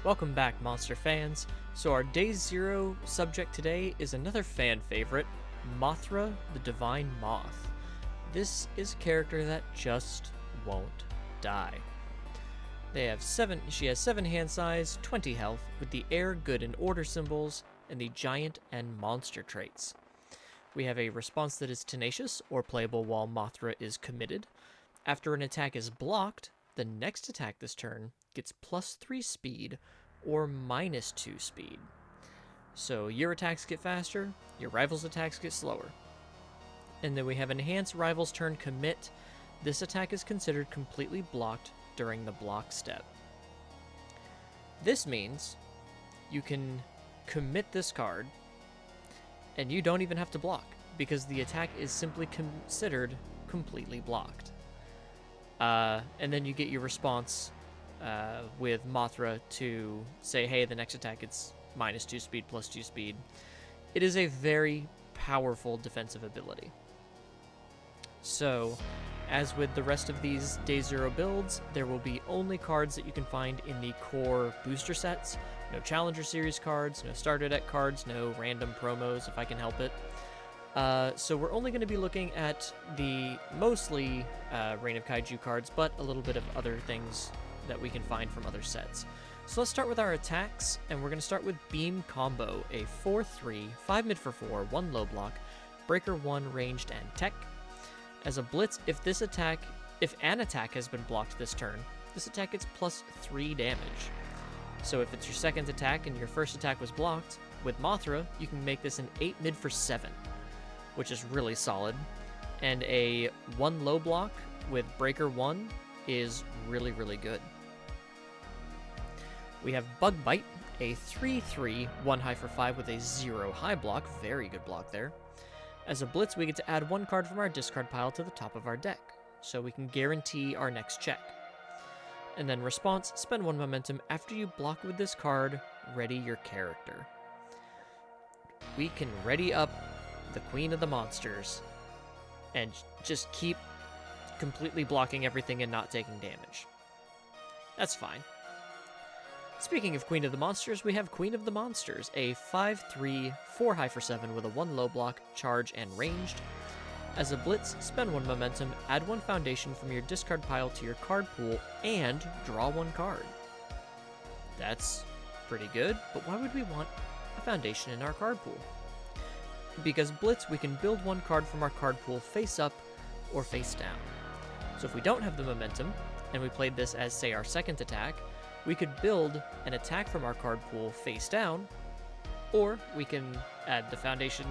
Welcome back, monster fans. So our Day Zero subject today is another fan favorite, Mothra, the Divine Moth. This is a character that just won't die. She has 7 hand size, 20 health, with the air, good, and order symbols, and the giant and monster traits. We have a response that is tenacious, or playable while Mothra is committed. After an attack is blocked, the next attack this turn gets +3 speed, or -2 speed. So your attacks get faster, your rival's attacks get slower. And then we have Enhance Rival's Turn Commit. This attack is considered completely blocked during the block step. This means you can commit this card, and you don't even have to block, because the attack is simply considered completely blocked. And then you get your response with Mothra to say, hey, the next attack it's -2 speed, +2 speed. It is a very powerful defensive ability. So, as with the rest of these Day Zero builds, there will be only cards that you can find in the core booster sets. No Challenger Series cards, no Starter Deck cards, no random promos if I can help it. So we're only going to be looking at the mostly Reign of Kaiju cards, but a little bit of other things that we can find from other sets. So let's start with our attacks, and we're going to start with Beam Combo, a 4/3, 5 mid for 4, 1 low block, Breaker 1 ranged and tech. As a blitz, if an attack has been blocked this turn, this attack gets +3 damage. So if it's your second attack and your first attack was blocked, with Mothra, you can make this an 8 mid for 7, which is really solid. And a 1 low block with Breaker 1 is really, really good. We have Bug Bite, a 3/3, 1 high for 5 with a 0 high block. Very good block there. As a blitz, we get to add 1 card from our discard pile to the top of our deck, so we can guarantee our next check. And then response, spend 1 momentum. After you block with this card, ready your character. We can ready up the Queen of the Monsters and just keep completely blocking everything and not taking damage. That's fine. Speaking of Queen of the Monsters, we have Queen of the Monsters, a 5/3, 4 high for 7 with a 1 low block, charge, and ranged. As a blitz, spend 1 momentum, add 1 foundation from your discard pile to your card pool, and draw 1 card. That's pretty good, but why would we want a foundation in our card pool? Because blitz, we can build 1 card from our card pool face up or face down. So if we don't have the momentum, and we played this as, say, our second attack, we could build an attack from our card pool face down, or we can add the foundation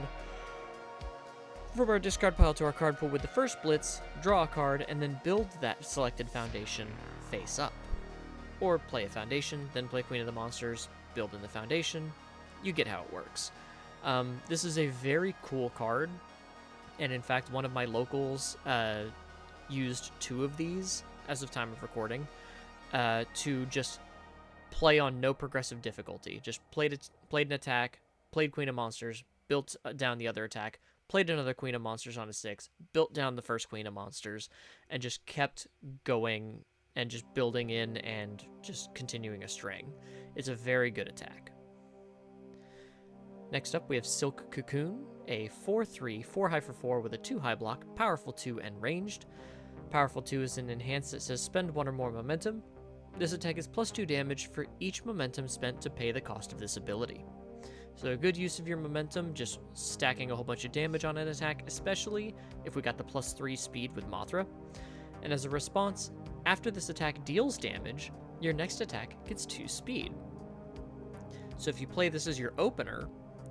from our discard pile to our card pool with the first blitz, draw a card, and then build that selected foundation face up. Or play a foundation, then play Queen of the Monsters, build in the foundation. You get how it works. This is a very cool card, and in fact, one of my locals used 2 of these as of time of recording to just play on no progressive difficulty. Just played an attack, played Queen of Monsters, built down the other attack, played another Queen of Monsters on a 6, built down the first Queen of Monsters, and just kept going and just building in and just continuing a string. It's a very good attack. Next up, we have Silk Cocoon, a 4/3, 4 high for 4 with a 2 high block, powerful 2 and ranged. Powerful 2 is an enhance that says spend 1 or more momentum. This attack is +2 damage for each momentum spent to pay the cost of this ability. So a good use of your momentum, just stacking a whole bunch of damage on an attack, especially if we got the +3 speed with Mothra. And as a response, after this attack deals damage, your next attack gets 2 speed. So if you play this as your opener,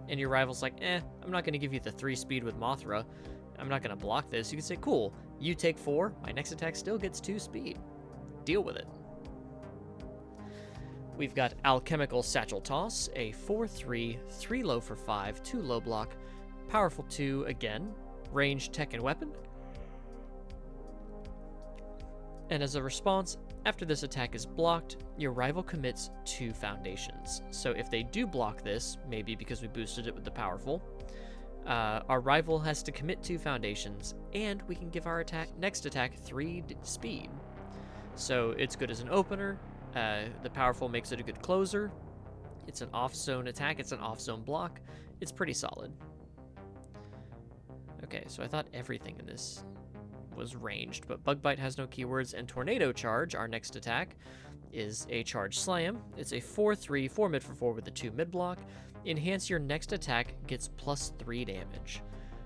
and your rival's like, I'm not going to give you the 3 speed with Mothra, I'm not going to block this, you can say, cool, you take 4, my next attack still gets 2 speed. Deal with it. We've got Alchemical Satchel Toss, a 4/3, 3 low for 5, 2 low block, powerful 2 again, range, tech, and weapon. And as a response, after this attack is blocked, your rival commits 2 foundations. So if they do block this, maybe because we boosted it with the powerful, our rival has to commit 2 foundations, and we can give our next attack 3 speed. So it's good as an opener, The powerful makes it a good closer. It's an off-zone attack. It's an off-zone block. It's pretty solid. Okay, so I thought everything in this was ranged, but Bug Bite has no keywords, and Tornado Charge, our next attack, is a Charge Slam. It's a 4/3, 4 mid for 4 with a 2 mid block. Enhance your next attack gets +3 damage.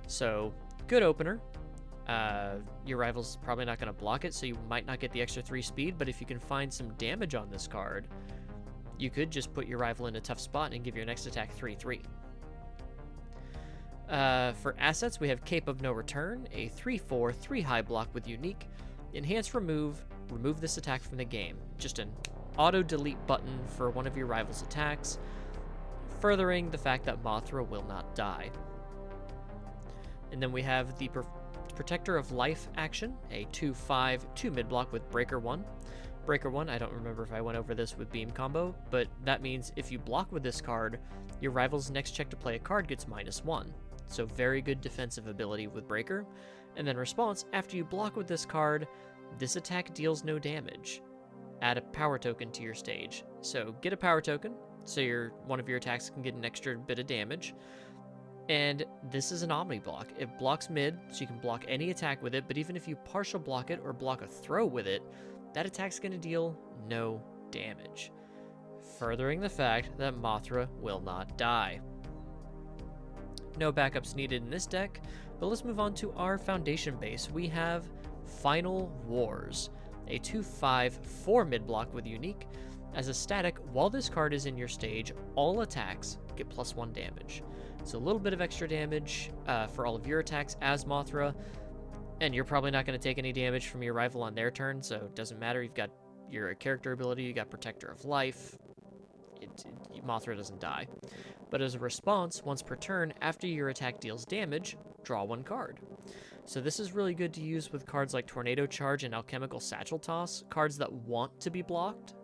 So, good opener. Your rival's probably not going to block it, so you might not get the extra 3 speed, but if you can find some damage on this card, you could just put your rival in a tough spot and give your next attack 3/3. For assets, we have Cape of No Return, a 3/4, 3 high block with Unique. Enhance Remove this attack from the game. Just an auto-delete button for one of your rival's attacks, furthering the fact that Mothra will not die. And then we have the Protector of Life action, a 2/5, 2 mid block with Breaker 1. Breaker 1, I don't remember if I went over this with Beam combo, but that means if you block with this card, your rival's next check to play a card gets -1. So very good defensive ability with Breaker. And then response, after you block with this card, this attack deals no damage. Add a power token to your stage. So get a power token, so one of your attacks can get an extra bit of damage. And this is an Omni block. It blocks mid, so you can block any attack with it, but even if you partial block it or block a throw with it, that attack's going to deal no damage, furthering the fact that Mothra will not die. No backups needed in this deck, but let's move on to our foundation base. We have Final Wars, a 2/5, 4 mid block with Unique. As a static, while this card is in your stage, all attacks get +1 damage. So a little bit of extra damage for all of your attacks as Mothra, and you're probably not going to take any damage from your rival on their turn, so it doesn't matter. You've got your character ability, you got Protector of Life. Mothra doesn't die. But as a response, once per turn, after your attack deals damage, draw 1 card. So this is really good to use with cards like Tornado Charge and Alchemical Satchel Toss, cards that want to be blocked,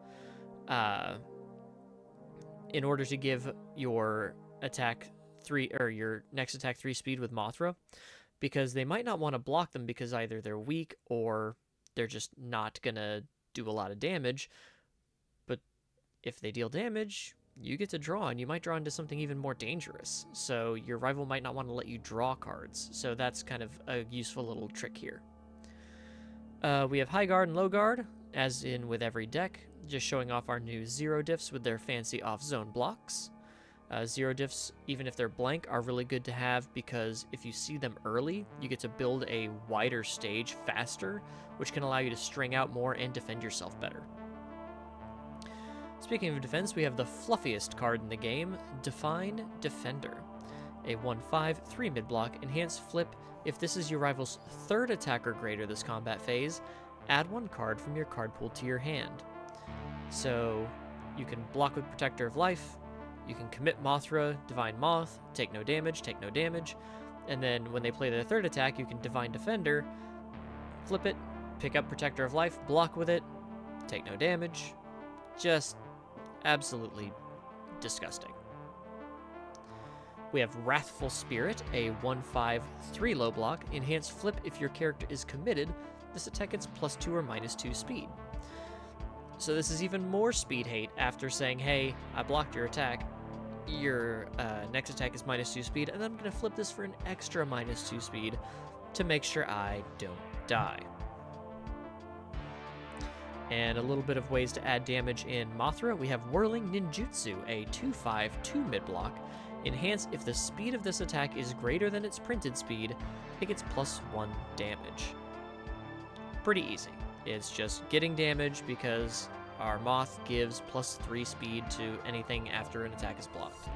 in order to give your attack 3, or your next attack 3 speed with Mothra, because they might not want to block them because either they're weak or they're just not gonna do a lot of damage. But if they deal damage, you get to draw, and you might draw into something even more dangerous. So your rival might not want to let you draw cards. So that's kind of a useful little trick here. We have High Guard and Low Guard, as in with every deck, just showing off our new Zero Diffs with their fancy off-zone blocks. Zero Diffs, even if they're blank, are really good to have because if you see them early, you get to build a wider stage faster, which can allow you to string out more and defend yourself better. Speaking of defense, we have the fluffiest card in the game, Define Defender. A 1/5, 3 mid block, enhance flip. If this is your rival's 3rd attack or greater this combat phase, add 1 card from your card pool to your hand. So you can block with Protector of Life, you can commit Mothra, Divine Moth, take no damage, and then when they play their 3rd attack, you can Divine Defender, flip it, pick up Protector of Life, block with it, take no damage. Just absolutely disgusting. We have Wrathful Spirit, a 1/5, 3 low block. Enhance flip if your character is committed. This attack gets +2 or -2 speed. So this is even more speed hate after saying, hey, I blocked your attack. Your next attack is -2 speed, and then I'm going to flip this for an extra -2 speed to make sure I don't die. And a little bit of ways to add damage in Mothra. We have Whirling Ninjutsu, a 2/5, 2 mid block. Enhance if the speed of this attack is greater than its printed speed, it gets +1 damage. Pretty easy. It's just getting damage because our Moth gives +3 speed to anything after an attack is blocked.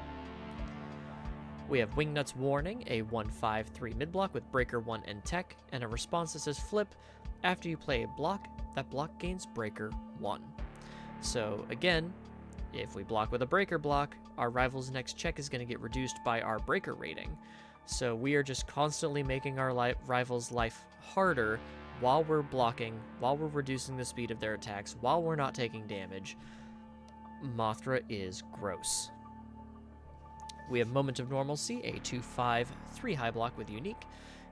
We have Wingnut's Warning, a 1/5, 3 mid block with Breaker 1 and Tech, and a response that says flip. After you play a block, that block gains Breaker 1. So again, if we block with a Breaker block, our rival's next check is going to get reduced by our Breaker rating. So we are just constantly making our rival's life harder while we're blocking, while we're reducing the speed of their attacks, while we're not taking damage. Mothra is gross. We have Moment of Normalcy, a 2/5, 3 high block with Unique.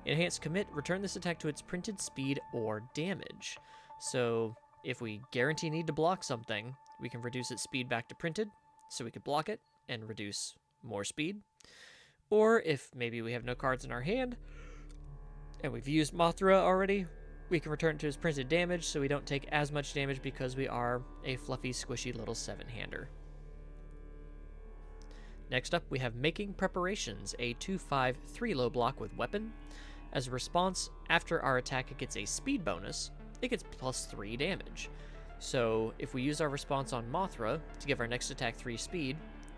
Enhance commit, return this attack to its printed speed or damage. So if we guarantee need to block something, we can reduce its speed back to printed, so we could block it and reduce more speed. Or if maybe we have no cards in our hand, and we've used Mothra already, we can return it to its printed damage, so we don't take as much damage because we are a fluffy, squishy little 7-hander. Next up, we have Making Preparations, a 2/5 3-low block with weapon. As a response, after our attack it gets a speed bonus, it gets +3 damage. So if we use our response on Mothra to give our next attack 3 speed,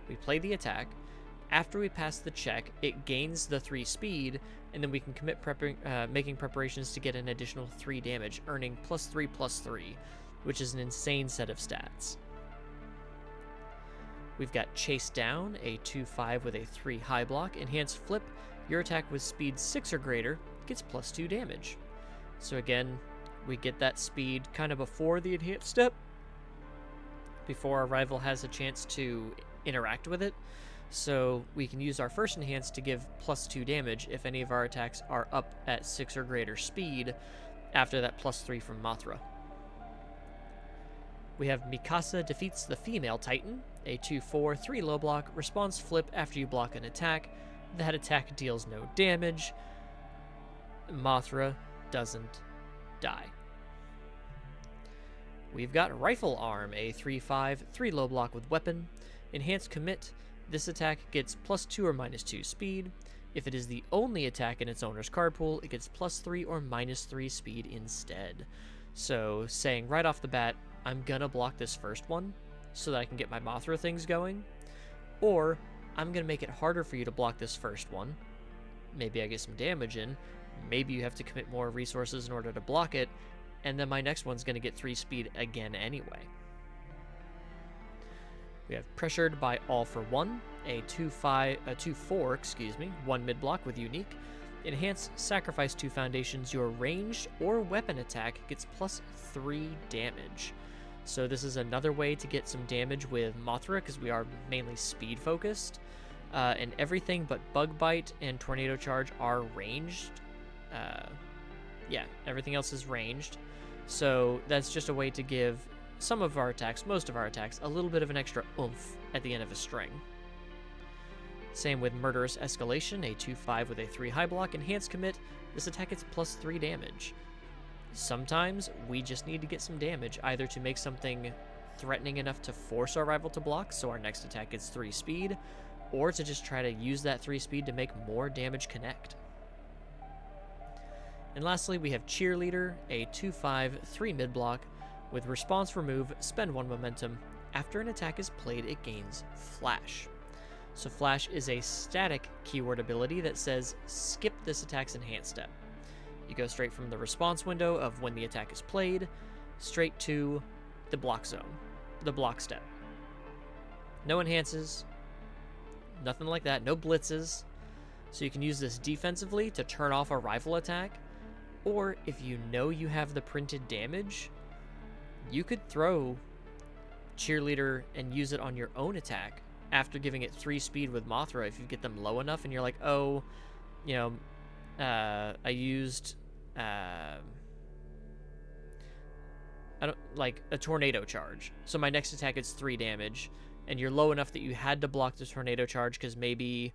we play the attack. After we pass the check, it gains the 3 speed, and then we can commit making preparations to get an additional 3 damage, earning +3/+3, which is an insane set of stats. We've got Chase Down, a 2/5 with a 3 high block. Enhanced Flip, your attack with speed 6 or greater gets +2 damage. So again, we get that speed kind of before the enhanced step, before our rival has a chance to interact with it. So we can use our first enhance to give +2 damage if any of our attacks are up at 6 or greater speed after that +3 from Mothra. We have Mikasa Defeats the Female Titan, a 2/4 3 low block. Response Flip after you block an attack. That attack deals no damage. Mothra doesn't die. We've got Rifle Arm, a 3/5 3 low block with weapon. Enhanced Commit. This attack gets +2 or -2 speed. If it is the only attack in its owner's card pool, it gets +3 or -3 speed instead. So saying right off the bat, I'm gonna block this first one so that I can get my Mothra things going, or I'm gonna make it harder for you to block this first one. Maybe I get some damage in, maybe you have to commit more resources in order to block it, and then my next one's gonna get 3 speed again anyway. We have Pressured by All for One, a 2/4, 1 mid block with unique. Enhance Sacrifice 2 foundations. Your ranged or weapon attack gets +3 damage. So this is another way to get some damage with Mothra, because we are mainly speed focused. And everything but Bug Bite and Tornado Charge are ranged. Yeah, everything else is ranged. So that's just a way to give some of our attacks, most of our attacks, a little bit of an extra oomph at the end of a string. Same with Murderous Escalation, a 2/5 with a 3 high block. Enhanced Commit. This attack gets +3 damage. Sometimes we just need to get some damage, either to make something threatening enough to force our rival to block so our next attack gets 3 speed, or to just try to use that 3 speed to make more damage connect. And lastly, we have Cheerleader, a 2/5 3 mid block. With response remove, spend 1 momentum. After an attack is played, it gains Flash. So Flash is a static keyword ability that says skip this attack's enhanced step. You go straight from the response window of when the attack is played, straight to the block zone, the block step. No enhances, nothing like that, no blitzes. So you can use this defensively to turn off a rival attack, or if you know you have the printed damage, you could throw Cheerleader and use it on your own attack after giving it 3 speed with Mothra if you get them low enough and you're like, oh, you know, I used I don't like a Tornado Charge, so my next attack is 3 damage, and you're low enough that you had to block the Tornado Charge because maybe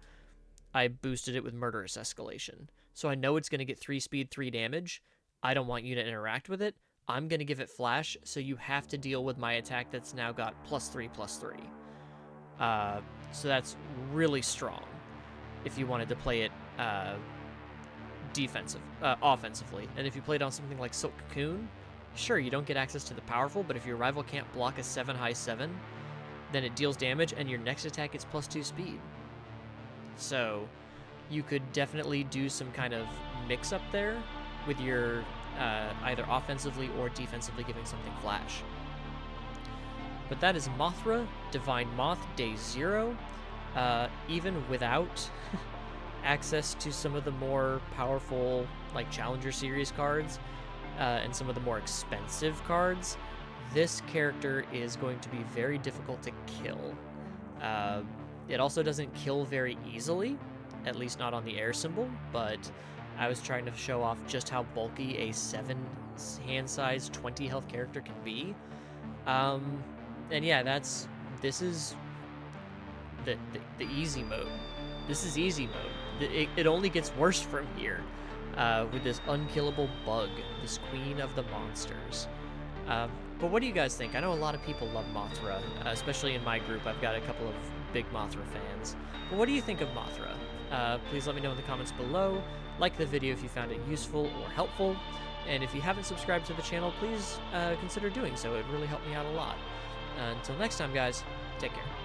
I boosted it with Murderous Escalation. So I know it's going to get 3 speed, 3 damage. I don't want you to interact with it. I'm going to give it Flash, so you have to deal with my attack that's now got +3/+3. So that's really strong if you wanted to play it offensively. And if you played on something like Silk Cocoon, sure, you don't get access to the powerful, but if your rival can't block a 7/7, then it deals damage and your next attack gets +2 speed. So you could definitely do some kind of mix up there with your either offensively or defensively giving something Flash. But that is Mothra, Divine Moth, Day 0. Even without access to some of the more powerful, like, Challenger Series cards, and some of the more expensive cards, this character is going to be very difficult to kill. It also doesn't kill very easily, at least not on the air symbol, but I was trying to show off just how bulky a 7 hand size 20 health character can be. And And yeah, this is the easy mode. This is easy mode. It only gets worse from here with this unkillable bug, this queen of the monsters. But what do you guys think? I know a lot of people love Mothra, especially in my group. I've got a couple of big Mothra fans. But what do you think of Mothra? Please let me know in the comments below. Like the video if you found it useful or helpful. And if you haven't subscribed to the channel, please consider doing so. It really helped me out a lot. Until next time, guys, take care.